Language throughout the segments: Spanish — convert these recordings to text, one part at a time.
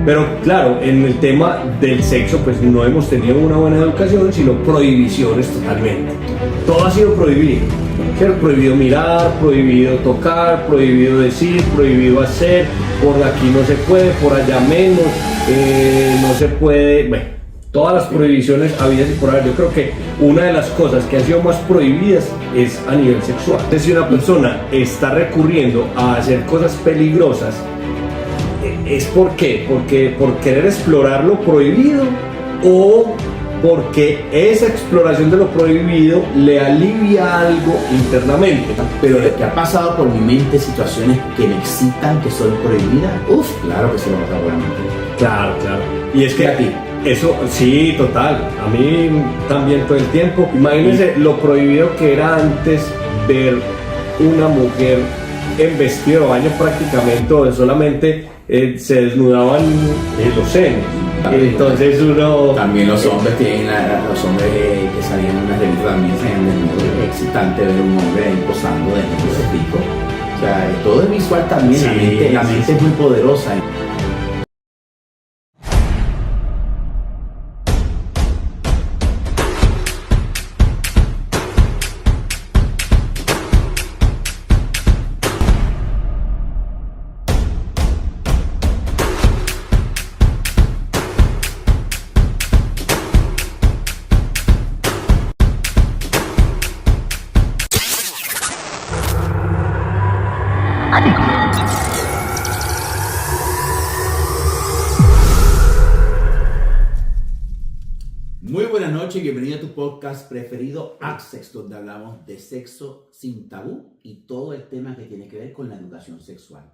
Pero claro, en el tema del sexo pues no hemos tenido una buena educación, sino prohibiciones totalmente. Todo ha sido prohibido. ¿Cierto? Prohibido mirar, prohibido tocar, prohibido decir, prohibido hacer, por aquí no se puede, por allá menos, no se puede, bueno, todas las prohibiciones habidas y por haber. Yo creo que una de las cosas que han sido más prohibidas es a nivel sexual. Entonces, si una persona está recurriendo a hacer cosas peligrosas, ¿es por qué? Porque por querer explorar lo prohibido o porque esa exploración de lo prohibido le alivia algo internamente. Pero lo que ha pasado por mi mente, situaciones que me excitan, que son prohibidas, claro que se me pasa por la mente. Claro, claro. Y es que a ti. Eso, sí, total. A mí también todo el tiempo. Imagínense lo prohibido que era antes ver una mujer en vestido de baño prácticamente, o solamente se desnudaban los senos. Entonces uno... También los hombres tienen, los hombres que salían en las revistas también salían desnudos. Es excitante ver un hombre ahí posando desnudo de rico. O sea, todo es visual también, sí, la mente es muy poderosa. Muy buenas noches y bienvenido a tu podcast preferido, Access, donde hablamos de sexo sin tabú y todo el tema que tiene que ver con la educación sexual.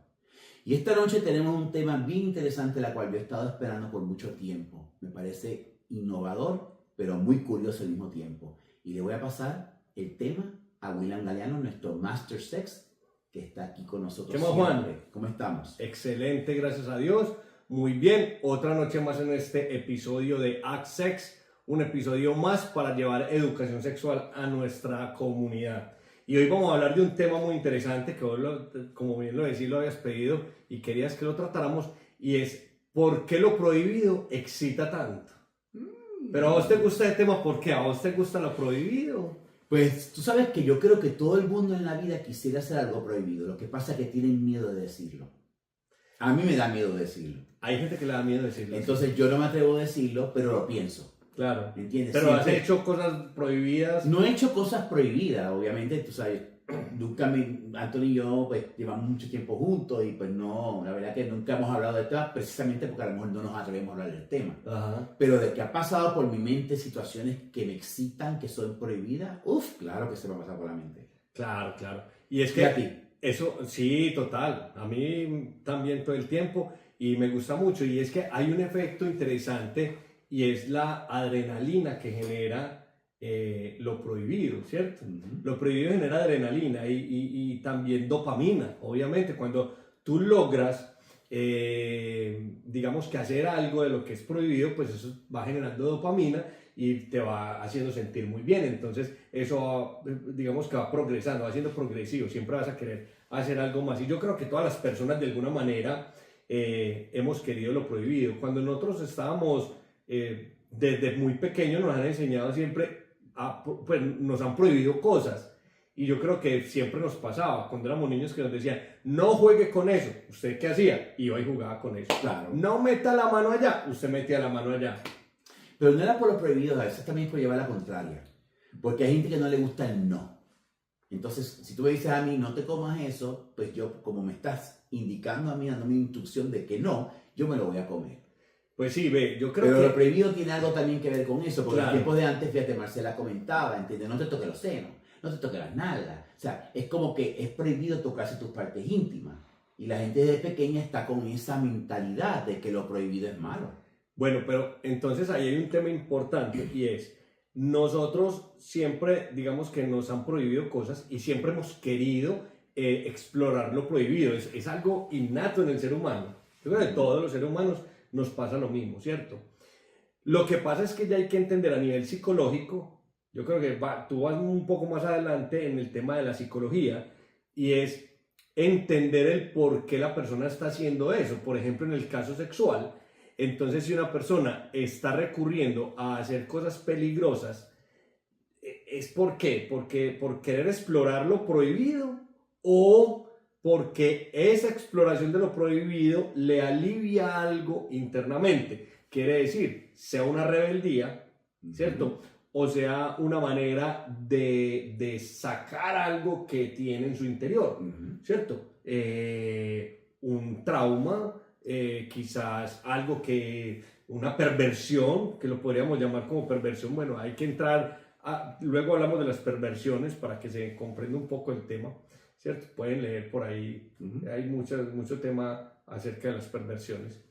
Y esta noche tenemos un tema bien interesante, la cual yo he estado esperando por mucho tiempo. Me parece innovador, pero muy curioso al mismo tiempo. Y le voy a pasar el tema a William Galeano, nuestro Master Sex, que está aquí con nosotros. ¿Qué más, Juan? ¿Cómo estamos? Excelente, gracias a Dios. Muy bien, otra noche más en este episodio de Access. Un episodio más para llevar educación sexual a nuestra comunidad. Y hoy vamos a hablar de un tema muy interesante que vos, como bien lo decís, lo habías pedido y querías que lo tratáramos, y es ¿por qué lo prohibido excita tanto? Pero a vos te gusta el tema, ¿por qué? ¿A vos te gusta lo prohibido? Pues tú sabes que yo creo que todo el mundo en la vida quisiera hacer algo prohibido. Lo que pasa es que tienen miedo de decirlo. A mí me da miedo decirlo. Hay gente que le da miedo decirlo. Entonces yo no me atrevo a decirlo, pero lo pienso. Claro. ¿Me entiendes? Pero siempre, has hecho cosas prohibidas. No he hecho cosas prohibidas, obviamente, tú sabes. Anthony y yo pues llevamos mucho tiempo juntos y pues no, la verdad que nunca hemos hablado de temas precisamente porque a lo mejor no nos atrevemos a hablar del tema. Ajá. Pero de que ha pasado por mi mente situaciones que me excitan, que son prohibidas, claro que se me ha pasado por la mente. Claro, claro. Y es que a ti. Eso, sí, total. A mí también todo el tiempo y me gusta mucho. Y es que hay un efecto interesante y es la adrenalina que genera lo prohibido, ¿cierto? Uh-huh. Lo prohibido genera adrenalina y también dopamina, obviamente. Cuando tú logras, digamos que hacer algo de lo que es prohibido, pues eso va generando dopamina y te va haciendo sentir muy bien. Entonces eso, digamos que va progresando, va siendo progresivo. Siempre vas a querer hacer algo más. Y yo creo que todas las personas de alguna manera hemos querido lo prohibido. Cuando nosotros estábamos... desde muy pequeños nos han enseñado siempre, pues nos han prohibido cosas, y yo creo que siempre nos pasaba cuando éramos niños que nos decían no juegue con eso. ¿Usted qué hacía? Iba y jugaba con eso. Claro. No meta la mano allá. Usted metía la mano allá. Pero no era por lo prohibido, a veces también por llevar la contraria, porque hay gente que no le gusta el no. Entonces si tú me dices a mí no te comas eso, pues yo, como me estás indicando a mí, dándome instrucción de que no, yo me lo voy a comer. Pues sí, ve, yo creo pero que... lo prohibido tiene algo también que ver con eso, porque claro. En tiempos de antes, fíjate, Marcela comentaba, ¿entiendes? No te toques los senos, no te toques las nalgas. O sea, es como que es prohibido tocarse tus partes íntimas. Y la gente desde pequeña está con esa mentalidad de que lo prohibido es malo. Bueno, pero entonces ahí hay un tema importante y es, nosotros siempre, digamos que nos han prohibido cosas y siempre hemos querido explorar lo prohibido. Es algo innato en el ser humano. Yo creo que todos los seres humanos nos pasa lo mismo, ¿cierto? Lo que pasa es que ya hay que entender a nivel psicológico, yo creo que tú vas un poco más adelante en el tema de la psicología, y es entender el por qué la persona está haciendo eso. Por ejemplo, en el caso sexual, Entonces, si una persona está recurriendo a hacer cosas peligrosas, ¿es por qué? ¿Por querer explorar lo prohibido o porque esa exploración de lo prohibido le alivia algo internamente? Quiere decir, sea una rebeldía, ¿cierto? O sea una manera de sacar algo que tiene en su interior, ¿cierto? Un trauma, quizás algo una perversión, que lo podríamos llamar como perversión. Bueno, hay que entrar, luego hablamos de las perversiones para que se comprenda un poco el tema, ¿cierto? Pueden leer por ahí, hay mucho tema acerca de las perversiones,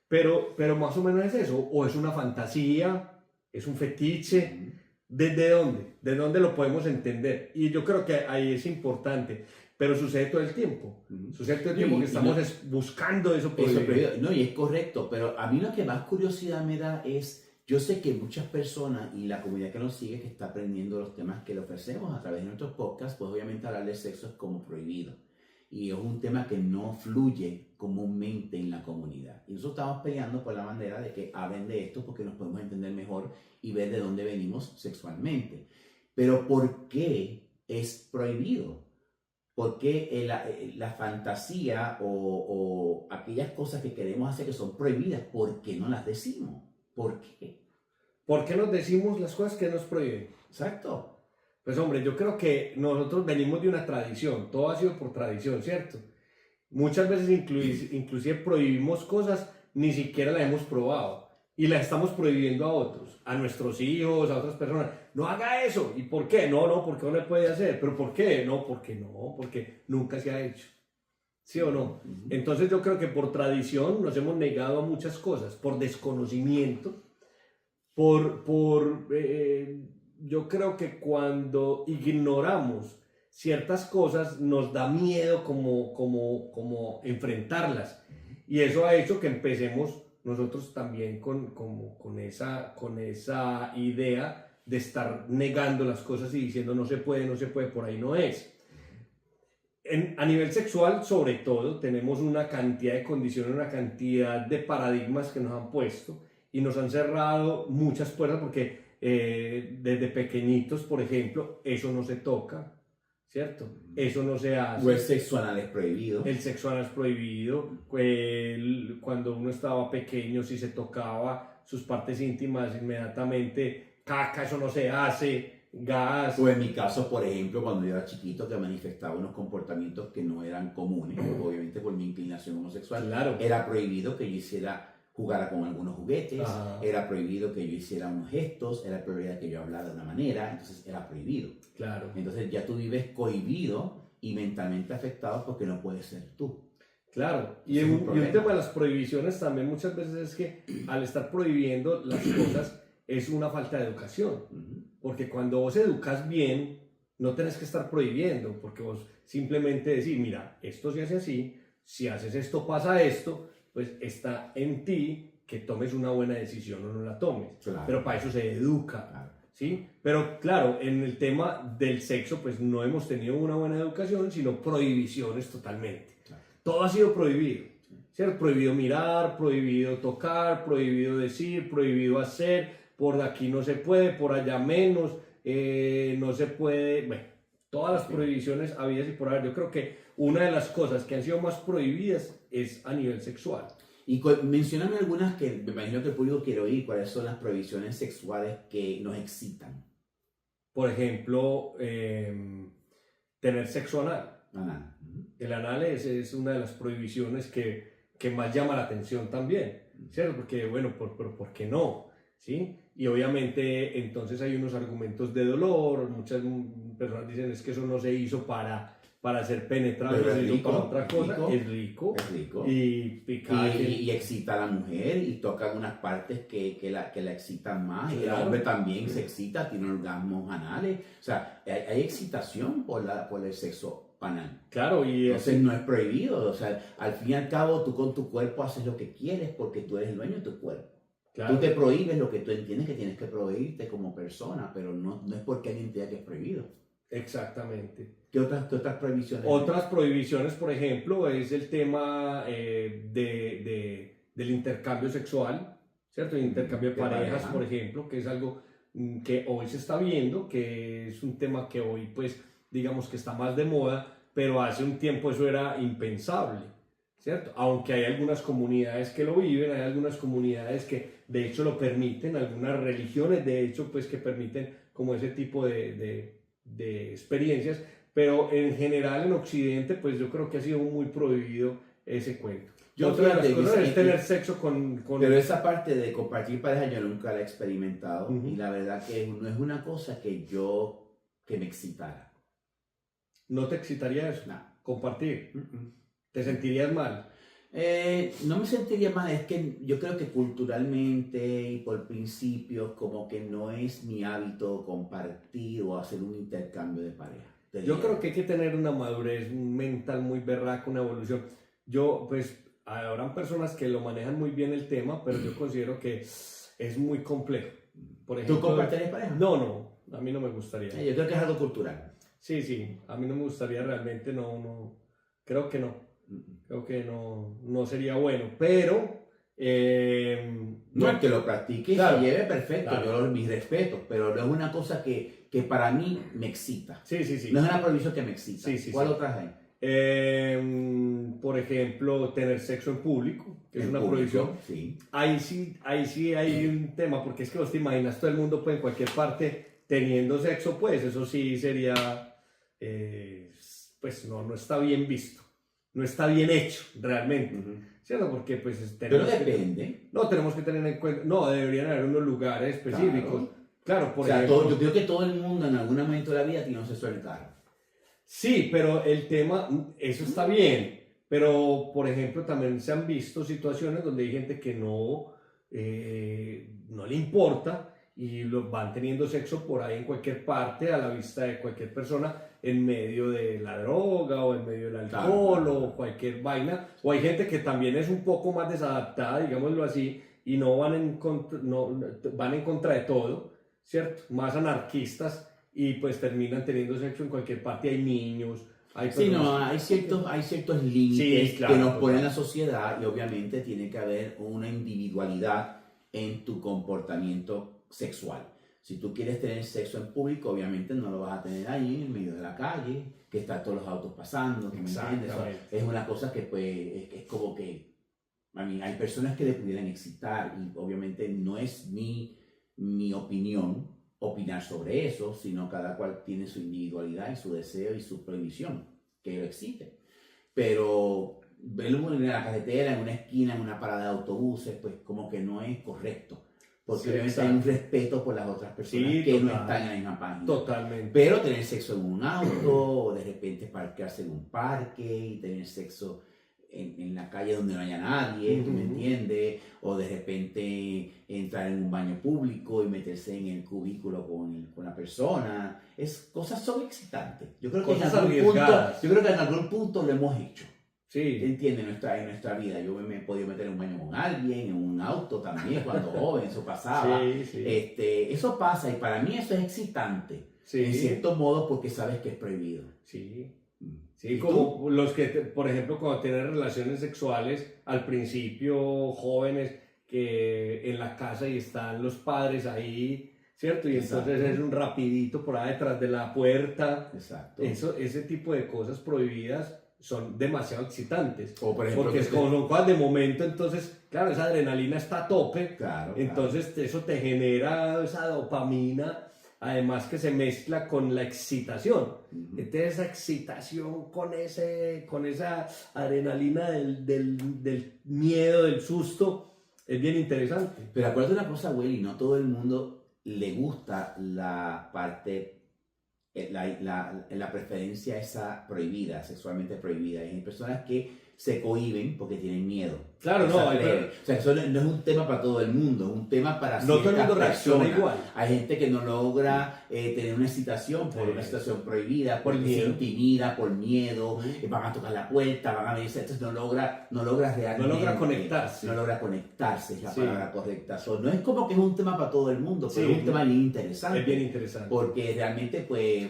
pero más o menos es eso, o es una fantasía, es un fetiche. ¿Desde dónde? ¿De dónde lo podemos entender? Y yo creo que ahí es importante, pero sucede todo el tiempo. Sucede todo el tiempo que estamos buscando eso prohibido. No, y es correcto, pero a mí lo que más curiosidad me da es, yo sé que muchas personas y la comunidad que nos sigue, que está aprendiendo los temas que le ofrecemos a través de nuestros podcasts, pues obviamente hablar de sexo es como prohibido. Y es un tema que no fluye comúnmente en la comunidad. Y nosotros estamos peleando por la manera de que hablen de esto porque nos podemos entender mejor y ver de dónde venimos sexualmente. Pero ¿por qué es prohibido? ¿Por qué la fantasía o aquellas cosas que queremos hacer que son prohibidas, por qué no las decimos? ¿Por qué? ¿Por qué nos decimos las cosas que nos prohíben? Exacto. Pues hombre, yo creo que nosotros venimos de una tradición, todo ha sido por tradición, ¿cierto? Muchas veces inclusive prohibimos cosas, ni siquiera las hemos probado y las estamos prohibiendo a otros, a nuestros hijos, a otras personas. No haga eso. ¿Y por qué? No, porque no le puede hacer. ¿Pero por qué? No, porque nunca se ha hecho. ¿Sí o no? Entonces yo creo que por tradición nos hemos negado a muchas cosas, por desconocimiento, yo creo que cuando ignoramos ciertas cosas nos da miedo como enfrentarlas, y eso ha hecho que empecemos nosotros también con esa idea de estar negando las cosas y diciendo no se puede, por ahí no es. A nivel sexual, sobre todo, tenemos una cantidad de condiciones, una cantidad de paradigmas que nos han puesto y nos han cerrado muchas puertas porque desde pequeñitos, por ejemplo, eso no se toca, ¿cierto? Eso no se hace. O el sexo anal es prohibido. El sexo anal es prohibido. Cuando uno estaba pequeño, si se tocaba sus partes íntimas, inmediatamente, caca, eso no se hace. Gas. O en mi caso, por ejemplo, cuando yo era chiquito, que manifestaba unos comportamientos que no eran comunes, obviamente por mi inclinación homosexual, claro. Era prohibido que yo jugara con algunos juguetes, era prohibido que yo hiciera unos gestos, era prohibido que yo hablara de una manera, entonces era prohibido. Claro. Entonces ya tú vives cohibido y mentalmente afectado porque no puedes ser tú. Claro, y un tema de las prohibiciones también muchas veces es que al estar prohibiendo las cosas es una falta de educación. Porque cuando vos educas bien, no tenés que estar prohibiendo, porque vos simplemente decís, mira, esto se hace así, si haces esto pasa esto, pues está en ti que tomes una buena decisión o no la tomes. Claro. Pero para eso se educa, claro. ¿Sí? Pero claro, en el tema del sexo, pues no hemos tenido una buena educación, sino prohibiciones totalmente. Claro. Todo ha sido prohibido, ¿cierto? Prohibido mirar, prohibido tocar, prohibido decir, prohibido hacer. Por aquí no se puede, por allá menos, no se puede, bueno, todas las prohibiciones habidas y por haber. Yo creo que una de las cosas que han sido más prohibidas es a nivel sexual. Y mencióname algunas que me imagino que el público quiere oír, cuáles son las prohibiciones sexuales que nos excitan. Por ejemplo, tener sexo anal. Anal. El anal es una de las prohibiciones que más llama la atención también, ¿cierto? Porque, bueno, ¿por qué no? ¿Sí? Y obviamente entonces hay unos argumentos de dolor, muchas personas dicen es que eso no se hizo para ser penetrable, se hizo para otra cosa, es rico. Y excita a la mujer y toca unas partes que la excitan más, claro. Y el hombre también se excita, tiene orgasmos anales, o sea, hay excitación por el sexo anal. Claro, y entonces no es prohibido, o sea, al fin y al cabo tú con tu cuerpo haces lo que quieres porque tú eres el dueño de tu cuerpo. Claro. Tú te prohíbes lo que tú entiendes que tienes que prohibirte como persona, pero no es porque alguien te diga que es prohibido. Exactamente. ¿Qué otras prohibiciones? Otras prohibiciones, por ejemplo, es el tema de del intercambio sexual, ¿cierto? El intercambio de De parejas, pareja. por ejemplo, que es algo que hoy se está viendo, que es un tema que hoy, pues, digamos que está más de moda, pero hace un tiempo eso era impensable, ¿cierto? Aunque hay algunas comunidades que lo viven, hay algunas comunidades que de hecho lo permiten, algunas religiones de hecho, pues, que permiten como ese tipo de experiencias, pero en general en Occidente, pues yo creo que ha sido muy prohibido ese cuento. Otra de las cosas es tener sexo con... Pero esa parte de compartir pareja yo nunca la he experimentado y Ujú. la verdad que no es una cosa que me excitara. ¿No te excitaría eso? No. Compartir. ¿Te sentirías mal? No me sentiría mal, es que yo creo que culturalmente y por principios como que no es mi hábito compartir o hacer un intercambio de pareja. Yo creo que hay que tener una madurez mental muy berraca, una evolución. Yo, pues, habrán personas que lo manejan muy bien el tema, pero yo considero que es muy complejo. Por ejemplo, ¿Tú compartirías pareja? No, a mí no me gustaría. Yo creo que es algo cultural. Sí, a mí no me gustaría realmente, creo que no. Creo que no sería bueno, pero... No es que lo practique y Claro, se lleve perfecto, claro. yo mis respetos, pero no es una cosa que para mí me excita. Sí. No es una prohibición que me excita. Sí. ¿Cuál otras hay? Por ejemplo, tener sexo en público, que es En una público, prohibición. sí. Ahí sí hay un tema, porque es que vos te imaginas todo el mundo pues, en cualquier parte teniendo sexo, pues eso sí sería, pues no está bien visto, no está bien hecho realmente, ¿cierto? Porque pues Pero depende. tenemos que tener en cuenta, deberían haber unos lugares específicos. Claro, por ejemplo. Yo creo que todo el mundo en algún momento de la vida tiene un sexo en el carro. Sí, pero el tema, eso está bien, pero por ejemplo también se han visto situaciones donde hay gente que no le importa y van teniendo sexo por ahí en cualquier parte, a la vista de cualquier persona, en medio de la droga o en medio del alcohol o cualquier vaina. O hay gente que también es un poco más desadaptada, digámoslo así, y no van van en contra de todo, ¿cierto? Más anarquistas. Y pues terminan teniendo sexo en cualquier parte, hay niños, hay personas... Hay ciertos límites Sí, claro, que nos ponen la sociedad y obviamente tiene que haber una individualidad en tu comportamiento sexual. Si tú quieres tener sexo en público, obviamente no lo vas a tener ahí en medio de la calle, que están todos los autos pasando, ¿me entiendes? Eso es una cosa que pues es como que, hay personas que le pudieran excitar y obviamente no es mi opinión opinar sobre eso, sino cada cual tiene su individualidad y su deseo y su prohibición, que lo excite. Pero verlo en la carretera, en una esquina, en una parada de autobuses, pues como que no es correcto. Porque obviamente hay un respeto por las otras personas que no están en la misma página. Totalmente. Pero tener sexo en un auto, o de repente parquearse en un parque y tener sexo en la calle donde no haya nadie, ¿tú me entiendes? O de repente entrar en un baño público y meterse en el cubículo con la persona. Cosas son excitantes. Yo creo que en algún punto lo hemos hecho. Sí. ¿Entiendes? En nuestra vida. Yo me he podido meter en un baño con alguien, en un auto también, cuando joven, eso pasaba. Sí. Eso pasa y para mí eso es excitante. Sí. En cierto modo porque sabes que es prohibido. Sí, como los que, por ejemplo, cuando tienen relaciones sexuales al principio, jóvenes, que en la casa y están los padres ahí, ¿cierto? Y entonces es un rapidito por ahí detrás de la puerta. Exacto. Ese tipo de cosas prohibidas son demasiado excitantes. O por ejemplo, porque como son cosas de momento, entonces, claro, esa adrenalina está a tope. Claro. Entonces eso te genera esa dopamina. Además que se mezcla con la excitación. Entonces esa excitación con esa adrenalina del miedo, del susto, es bien interesante. Pero acuérdate una cosa, Willy, no todo el mundo le gusta la parte, la preferencia esa prohibida, sexualmente prohibida. Hay personas que se cohíben porque tienen miedo. Claro, no. O sea, eso no es un tema para todo el mundo, es un tema para no todo el mundo reacciona igual. Hay gente que no logra tener una excitación por una situación prohibida, Por porque miedo. se intimida, por miedo, van a tocar la puerta, van a venirse, entonces no logra realmente. No logra conectarse. No logra conectarse, es la Sí. palabra correcta. No es como que es un tema para todo el mundo, pero Sí. es un tema bien interesante. Es bien interesante. Porque realmente, pues,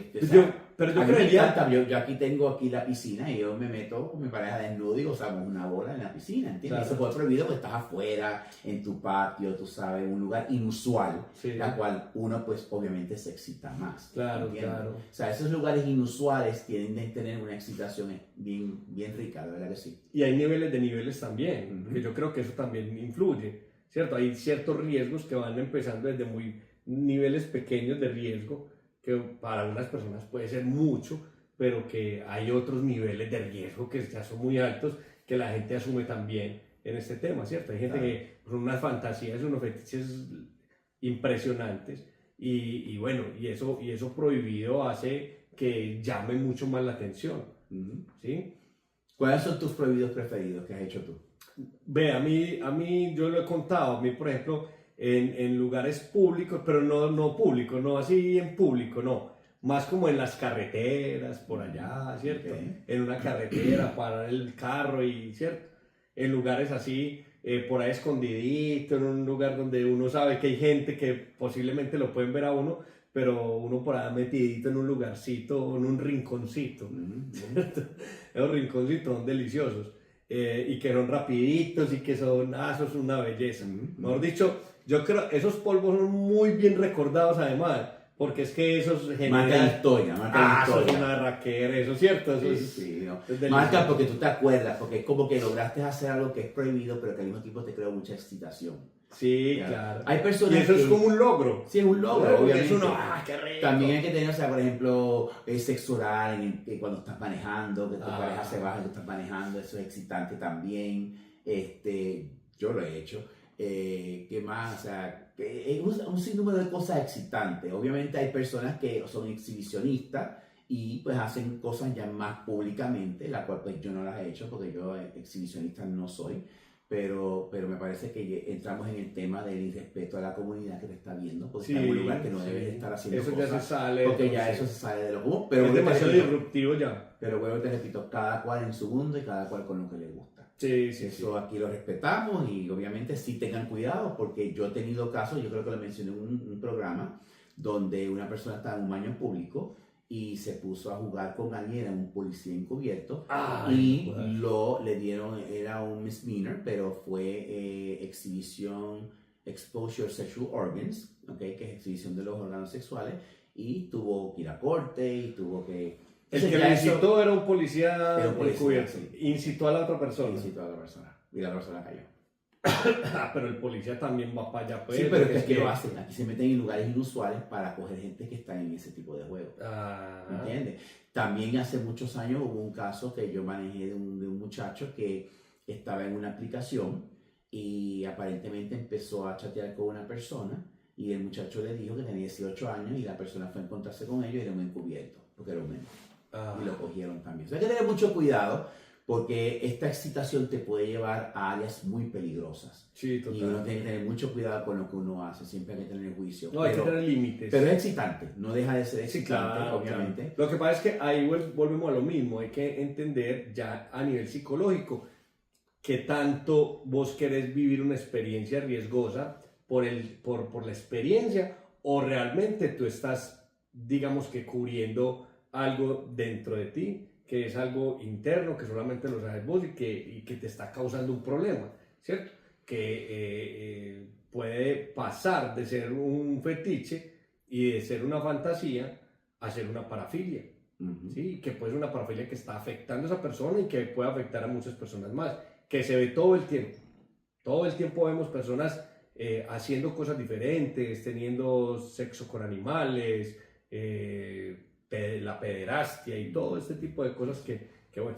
pero yo a mí me creería... encanta, yo aquí tengo aquí la piscina y yo me meto con mi pareja desnudo y gozamos una bola en la piscina, ¿entiendes? Claro. Eso fue prohibido porque estás afuera, en tu patio, tú sabes, un lugar inusual, Sí. la cual uno pues obviamente se excita más. Claro, ¿entiendes? claro. O sea, esos lugares inusuales tienden a tener una excitación bien, bien rica, de verdad que sí. Y hay niveles de niveles también, Ujú. que yo creo que eso también influye, ¿cierto? Hay ciertos riesgos que van empezando desde muy niveles pequeños de riesgo, que para unas personas puede ser mucho, pero que hay otros niveles de riesgo que ya son muy altos, que la gente asume también en este tema, ¿cierto? Hay gente Claro. que con unas fantasías, unos fetiches impresionantes, y bueno, y eso prohibido hace que llame mucho más la atención, Ujú. ¿sí? ¿Cuáles son tus prohibidos preferidos que has hecho tú? Ve, a mí yo lo he contado, a mí por ejemplo, en lugares públicos, pero no públicos, no así en público, no, más como en las carreteras, por allá, ¿cierto? Ok. En una carretera, parar el carro y, ¿cierto? En lugares así, por ahí escondidito, en un lugar donde uno sabe que hay gente que posiblemente lo pueden ver a uno, pero uno por ahí metidito en un lugarcito, en un rinconcito, Ujú. ¿cierto? Esos rinconcitos son deliciosos. Y que son rapiditos y que son, eso es una belleza. Ujú. Mejor dicho, yo creo, esos polvos son muy bien recordados además, porque es que esos Marca la generan, historia, marca la eso es historia. una raquera, eso es cierto, eso Sí, es, sí, no. es delicioso. Marca porque tú te acuerdas, porque es como que lograste hacer algo que es prohibido, pero que al mismo tiempo te creó mucha excitación. Sí, Ya. claro. Hay Y personas eso es que- como un logro. Sí, es un logro, Porque obviamente. es uno, qué rico. También hay que tener, o sea, por ejemplo, sexo oral que cuando estás manejando, que tu Ah. pareja se baja y tú estás manejando, eso es excitante también. Yo lo he hecho. ¿Qué más? O sea, que es un sinnúmero de cosas excitantes. Obviamente hay personas que son exhibicionistas y pues hacen cosas ya más públicamente, la cual pues yo no las he hecho porque yo exhibicionista no soy. Pero me parece que entramos en el tema del irrespeto a la comunidad que te está viendo, porque Sí, está en un lugar que no sí. debes estar haciendo Eso cosas. ya se sale. Porque ya entonces, eso se sale de lo común. es Pero vuelvo y te demasiado repito, disruptivo ya. pero vuelvo y te repito, cada cual en su mundo y cada cual con lo que le gusta. Sí, sí, sí. Eso aquí lo respetamos y obviamente sí tengan cuidado porque yo he tenido casos, yo creo que lo mencioné en un programa, donde una persona estaba en un baño público y se puso a jugar con alguien, era un policía encubierto, y le dieron, era un misdemeanor, pero fue exhibición, exposure sexual organs, ¿okay? Que es exhibición de los órganos sexuales, y tuvo que ir a corte y tuvo que... El que ya lo eso- incitó era un policía Era un policía, encubierto. sí. Incitó a la otra persona. incitó a la persona y la persona cayó. Pero el policía también va para allá. Pues, Sí, pero porque es que lo hacen. Aquí se meten en lugares inusuales para coger gente que está en ese tipo de juegos. Ah, ¿Entiendes? También hace muchos años hubo un caso que yo manejé de un muchacho que estaba en una aplicación y aparentemente empezó a chatear con una persona y el muchacho le dijo que tenía 18 años y la persona fue a encontrarse con ellos y era un encubierto, porque era un menor. Y lo cogieron también. O sea, hay que tener mucho cuidado porque esta excitación te puede llevar a áreas muy peligrosas. sí, Y total. uno tiene que tener mucho cuidado con lo que uno hace, siempre hay que tener juicio. No, hay que tener límites. pero es excitante, no deja de ser Sí, excitante, claro, obviamente. claro. Lo que pasa es que ahí volvemos a lo mismo. Hay que entender ya a nivel psicológico que tanto vos querés vivir una experiencia riesgosa por la experiencia o realmente tú estás, digamos que cubriendo algo dentro de ti, que es algo interno, que solamente lo sabes vos y que te está causando un problema, ¿cierto? Que puede pasar de ser un fetiche y de ser una fantasía a ser una parafilia, Ujú. ¿sí? Que puede ser una parafilia que está afectando a esa persona y que puede afectar a muchas personas más, que se ve todo el tiempo. Todo el tiempo vemos personas haciendo cosas diferentes, teniendo sexo con animales, la pederastia y todo este tipo de cosas que bueno.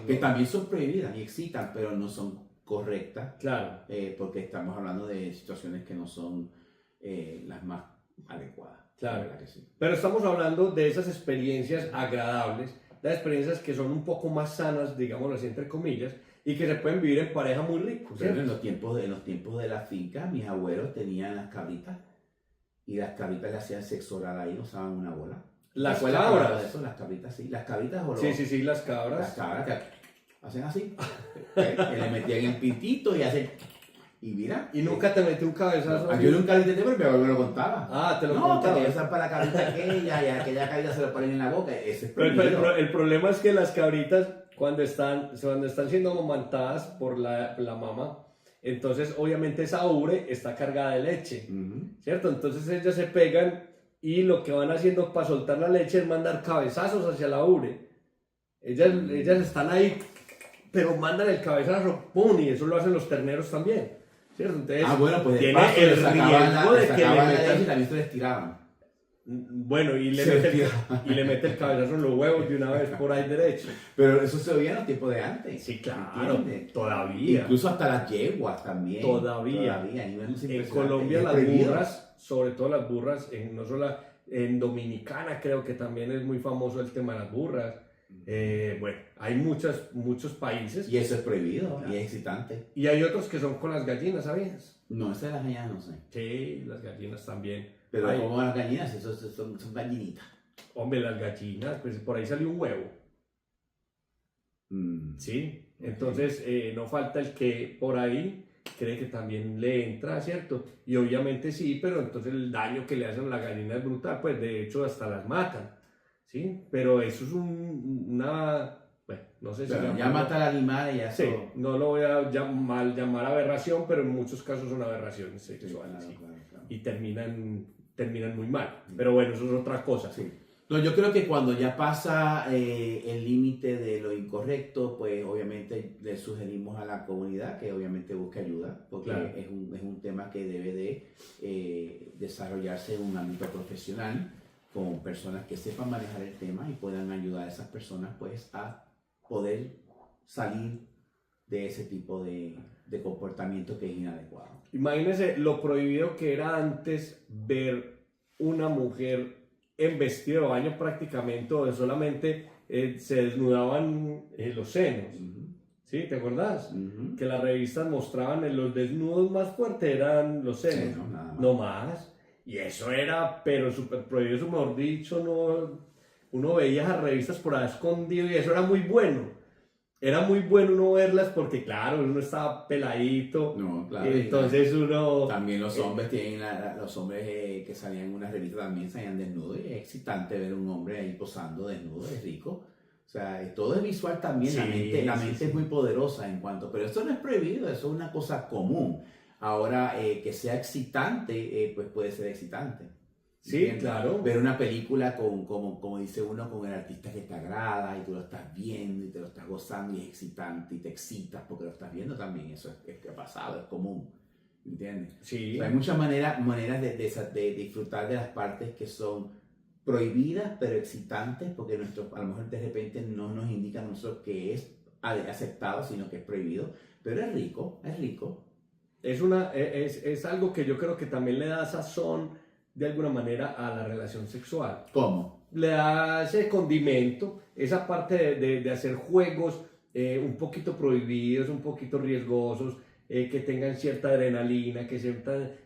Que también son prohibidas y excitan, pero no son correctas, Claro, porque estamos hablando de situaciones que no son las más adecuadas. Claro. La verdad que sí. pero estamos hablando de esas experiencias agradables, de experiencias que son un poco más sanas, digámoslo así, entre comillas, y que se pueden vivir en pareja muy rico, Por ¿cierto? ejemplo, en los tiempos de la finca, mis abuelos tenían las cabritas y las cabritas le hacían sexo oral ahí, usaban una bola. Las ¿Te acuerdas de cabras. eso? Las cabritas, sí. Las cabritas o los, Sí, las las cabras. cabras que hacen así. Que le metían el pitito y hacen... Y mira. ¿Y nunca te metí un cabezazo? Yo nunca lo intenté, pero mi abuelo me lo contaba. Ah, te lo no, contaba. No, que para la cabrita aquella y aquella caída se lo ponen en la boca. Ese es pero el problema es que las cabritas, cuando están siendo amamantadas por la mamá, entonces obviamente esa ubre está cargada de leche, ¿cierto? Entonces ellas se pegan y lo que van haciendo para soltar la leche es mandar cabezazos hacia la ubre. Ellas están ahí, pero mandan el cabezazo, ¡pum! Y eso lo hacen los terneros también, ¿cierto? Entonces, bueno, pues tiene el riesgo de que le metan... y también se les tiraban. Bueno, y le mete el cabezazo en los huevos de una vez por ahí derecho. Pero eso se oía en los tiempos de antes. Sí, claro, ¿entiendes? todavía. Incluso hasta las yeguas también. Todavía. En Colombia las burras, sobre todo las burras, no solo en Dominicana creo que también es muy famoso el tema de las burras. Bueno, hay muchos países. Y eso es prohibido, claro. Y es excitante. Y hay otros que son con las gallinas, ¿sabías? No, esas de las gallinas no sé. Sí, las gallinas también. Pero como las gallinas, eso son gallinitas. Hombre, las gallinas, pues por ahí salió un huevo. Sí, okay. Entonces no falta el que por ahí cree que también le entra, ¿cierto? Y obviamente sí, pero entonces el daño que le hacen a la gallina es brutal, pues de hecho hasta las matan, ¿sí? Pero eso es una... Bueno, no sé si... Ya mata al animal y ya... Sí, no lo voy a llamar aberración, pero en muchos casos son aberraciones sexuales, sí, claro. Y terminan muy mal. Pero bueno, eso es otra cosa. Sí. No, yo creo que cuando ya pasa el límite de lo incorrecto, pues obviamente le sugerimos a la comunidad que obviamente busque ayuda, porque claro. es un tema que debe de desarrollarse en un ámbito profesional, con personas que sepan manejar el tema y puedan ayudar a esas personas pues a poder salir de ese tipo de comportamiento que es inadecuado. Imagínense lo prohibido que era antes ver una mujer en vestido de baño prácticamente, o solamente se desnudaban los senos. ¿Sí? ¿Te acordás? Que las revistas mostraban los desnudos más fuertes eran los senos. Sí, no más. Y eso era, pero súper prohibido, eso mejor dicho, uno veía esas revistas por ahí escondido y eso era muy bueno. Era muy bueno uno verlas porque, claro, uno estaba peladito. No, claro. Entonces uno... También los hombres los hombres que salían en una revista también salían desnudos. Y es excitante ver un hombre ahí posando desnudo, es rico. O sea, todo es visual también. Sí, la mente es muy poderosa en cuanto... Pero esto no es prohibido, eso es una cosa común. Ahora, que sea excitante, pues puede ser excitante. Sí, claro. Ver una película como dice uno, con el artista que te agrada y tú lo estás viendo y te lo estás gozando y es excitante y te excitas porque lo estás viendo también. Eso es que ha pasado, es común. ¿Entiendes? Sí. O sea, hay muchas maneras de disfrutar de las partes que son prohibidas pero excitantes, porque a lo mejor de repente no nos indican a nosotros que es aceptado, sino que es prohibido. Pero es rico, es rico. Es algo que yo creo que también le da sazón de alguna manera a la relación sexual. ¿Cómo? Le da ese condimento, esa parte de hacer juegos un poquito prohibidos, un poquito riesgosos, que tengan cierta adrenalina, que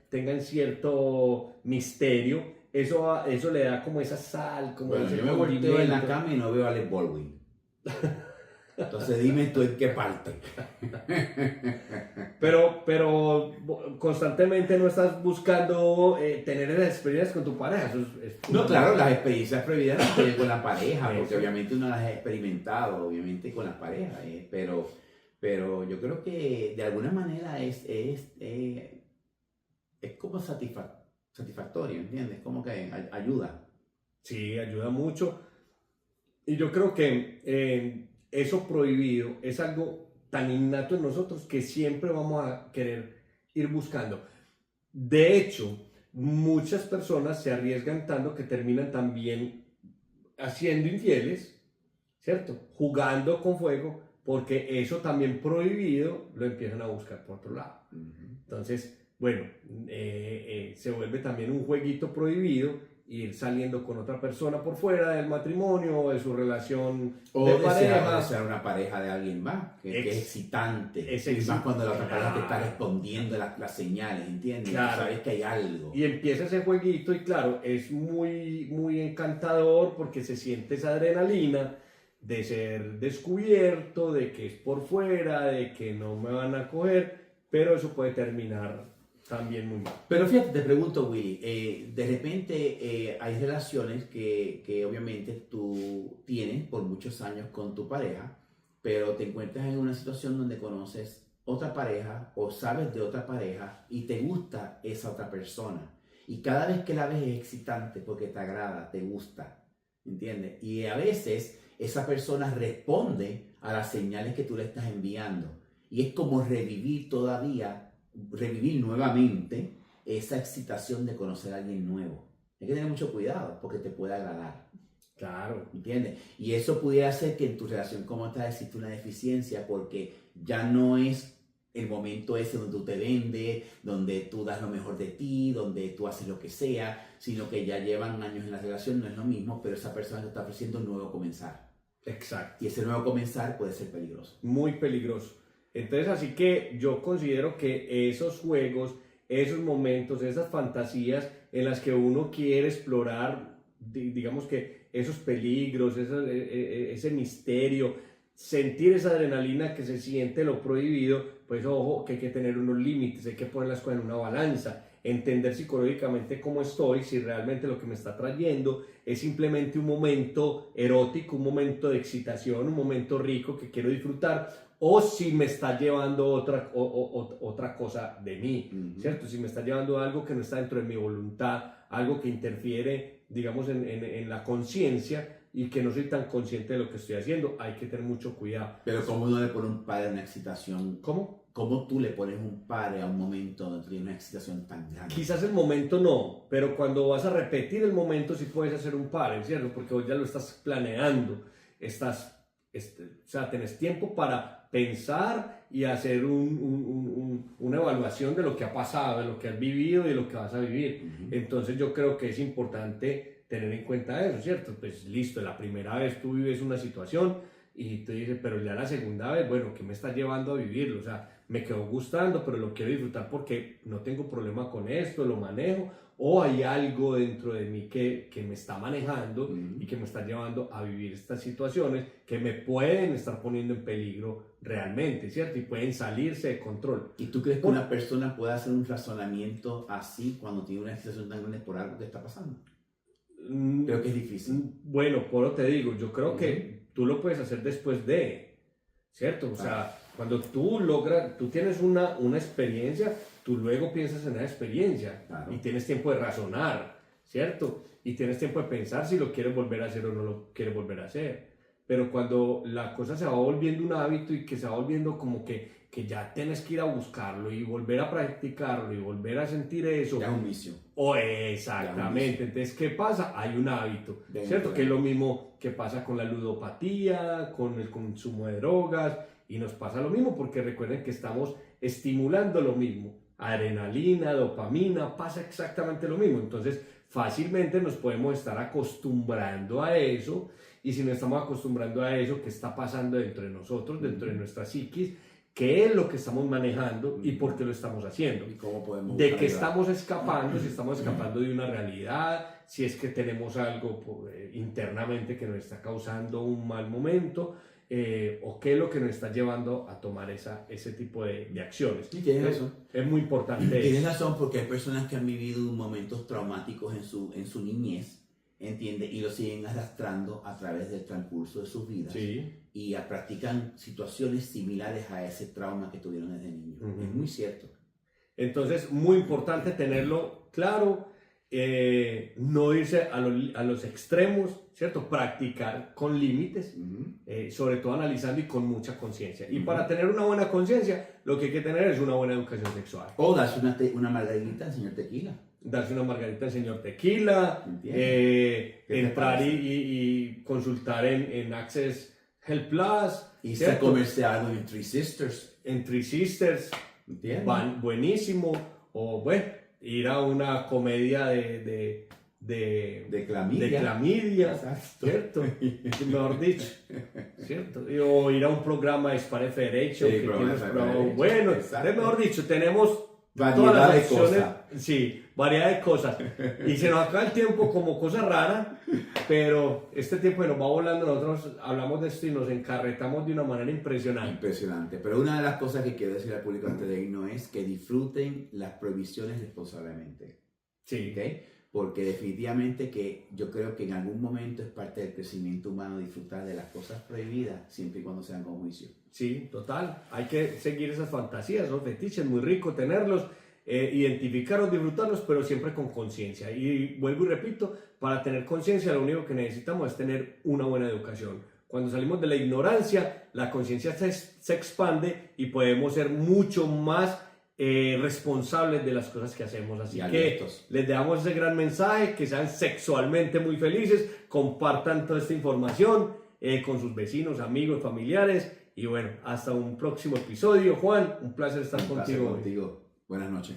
tengan cierto misterio. Eso le da como esa sal, como bueno, ese yo me volteo en la cama y no veo a Alec Baldwin. Entonces dime tú en qué parte. Pero constantemente no estás buscando tener esas experiencias con tu pareja. No, claro, las experiencias prohibidas las tienes con la pareja, porque obviamente uno las ha experimentado, obviamente con las parejas, pero yo creo que de alguna manera es como satisfactorio, ¿entiendes? Como que ayuda. Sí, ayuda mucho. Y yo creo que eso prohibido es algo tan innato en nosotros que siempre vamos a querer ir buscando. De hecho, muchas personas se arriesgan tanto que terminan también haciendo infieles, ¿cierto? Jugando con fuego, porque eso también prohibido lo empiezan a buscar por otro lado. Entonces, bueno, se vuelve también un jueguito prohibido, ir saliendo con otra persona por fuera del matrimonio o de su relación o de pareja. O desear una pareja de alguien más, que es excitante. Es más cuando la otra pareja te está respondiendo las señales, ¿entiendes? Claro. Sabes que hay algo. Y empieza ese jueguito y claro, es muy, muy encantador porque se siente esa adrenalina de ser descubierto, de que es por fuera, de que no me van a coger. pero eso puede terminar también muy mal. Pero fíjate, te pregunto, Willy, de repente hay relaciones que obviamente tú tienes por muchos años con tu pareja, pero te encuentras en una situación donde conoces otra pareja o sabes de otra pareja y te gusta esa otra persona. Y cada vez que la ves es excitante porque te agrada, te gusta, ¿entiendes? Y a veces esa persona responde a las señales que tú le estás enviando. Y es como revivir nuevamente esa excitación de conocer a alguien nuevo. Hay que tener mucho cuidado porque te puede agradar. Claro. ¿Entiendes? Y eso pudiera hacer que en tu relación como tal existe una deficiencia porque ya no es el momento ese donde tú te vendes, donde tú das lo mejor de ti, donde tú haces lo que sea, sino que ya llevan años en la relación, no es lo mismo, pero esa persona te está ofreciendo un nuevo comenzar. Exacto. Y ese nuevo comenzar puede ser peligroso. Muy peligroso. Entonces, así que yo considero que esos juegos, esos momentos, esas fantasías en las que uno quiere explorar, digamos que esos peligros, ese misterio, sentir esa adrenalina que se siente lo prohibido, pues ojo, que hay que tener unos límites, hay que poner las cosas en una balanza, entender psicológicamente cómo estoy, si realmente lo que me está trayendo es simplemente un momento erótico, un momento de excitación, un momento rico que quiero disfrutar, o si me está llevando otra cosa de mí, ¿cierto? Si me está llevando algo que no está dentro de mi voluntad, algo que interfiere, digamos, en la conciencia y que no soy tan consciente de lo que estoy haciendo, hay que tener mucho cuidado. Pero ¿cómo uno le pone un pare a una excitación? ¿Cómo? ¿Cómo tú le pones un pare a un momento donde tienes una excitación tan grande? Quizás el momento no, pero cuando vas a repetir el momento sí puedes hacer un pare, ¿cierto? Porque vos ya lo estás planeando, o sea, tenés tiempo para pensar y hacer una evaluación de lo que ha pasado, de lo que has vivido y de lo que vas a vivir. Entonces yo creo que es importante tener en cuenta eso, ¿cierto? Pues listo, la primera vez tú vives una situación y te dices, pero ya la segunda vez, bueno, ¿qué me está llevando a vivirlo? O sea, me quedó gustando, pero lo quiero disfrutar porque no tengo problema con esto, lo manejo, o hay algo dentro de mí que me está manejando y que me está llevando a vivir estas situaciones que me pueden estar poniendo en peligro realmente, ¿cierto? Y pueden salirse de control. ¿Y tú crees que una persona puede hacer un razonamiento así cuando tiene una excitación tan grande por algo que está pasando? Creo que es difícil. Bueno, por lo te digo, yo creo que tú lo puedes hacer después de, ¿cierto? O sea, cuando tú tienes una experiencia, tú luego piensas en esa experiencia y tienes tiempo de razonar, ¿cierto? Y tienes tiempo de pensar si lo quieres volver a hacer o no lo quieres volver a hacer. Pero cuando la cosa se va volviendo un hábito y que se va volviendo como que ya tienes que ir a buscarlo y volver a practicarlo y volver a sentir eso. Ya es un vicio. Exactamente. Entonces, ¿qué pasa? Hay un hábito, ¿cierto? Que es lo mismo que pasa con la ludopatía, con el consumo de drogas, y nos pasa lo mismo porque recuerden que estamos estimulando lo mismo. Adrenalina, dopamina, pasa exactamente lo mismo. Entonces, fácilmente nos podemos estar acostumbrando a eso, y si no estamos acostumbrando a eso, ¿qué está pasando dentro de nosotros, dentro de nuestra psiquis? ¿Qué es lo que estamos manejando y por qué lo estamos haciendo? ¿Y cómo podemos ¿De qué estamos escapando? Si estamos escapando de una realidad, si es que tenemos algo internamente que nos está causando un mal momento, o qué es lo que nos está llevando a tomar ese tipo de acciones. Sí, tienes razón. Es muy importante. Tienes razón, porque hay personas que han vivido momentos traumáticos en su niñez, ¿entiendes? Y lo siguen arrastrando a través del transcurso de sus vidas. Sí. Y practican situaciones similares a ese trauma que tuvieron desde niños. Es muy cierto. Entonces, muy importante tenerlo claro, no irse a los extremos, ¿cierto? Practicar con límites, sobre todo analizando y con mucha conciencia. Y para tener una buena conciencia, lo que hay que tener es una buena educación sexual. O darse una margarita al señor tequila. Darse una margarita al señor tequila, entrar y consultar en Access Health Plus. Y se comerse algo en Three Sisters. En Three Sisters, van buenísimo. O bueno, ir a una comedia de clamidia, Exacto. ¿cierto? Mejor dicho, ¿cierto? O ir a un programa de Spare Federation, sí, que tiene bueno, mejor dicho, tenemos variedad de cosas. Sí, variedad de cosas. Y se nos acaba el tiempo como cosa rara, pero este tiempo que nos va volando, nosotros hablamos de esto y nos encarretamos de una manera impresionante. Impresionante. Pero una de las cosas que quiero decir al público antes de irnos es que disfruten las prohibiciones responsablemente. Sí. ¿Okay? Porque definitivamente que yo creo que en algún momento es parte del crecimiento humano disfrutar de las cosas prohibidas siempre y cuando sean con juicio. Sí, total. Hay que seguir esas fantasías, esos fetiches, muy rico tenerlos, identificarlos, disfrutarlos, pero siempre con conciencia. Y vuelvo y repito, para tener conciencia lo único que necesitamos es tener una buena educación. Cuando salimos de la ignorancia, la conciencia se expande y podemos ser mucho más responsables de las cosas que hacemos. Así que les dejamos ese gran mensaje, que sean sexualmente muy felices, compartan toda esta información con sus vecinos, amigos, familiares, y bueno, hasta un próximo episodio. Juan, un placer estar contigo. Buenas noches.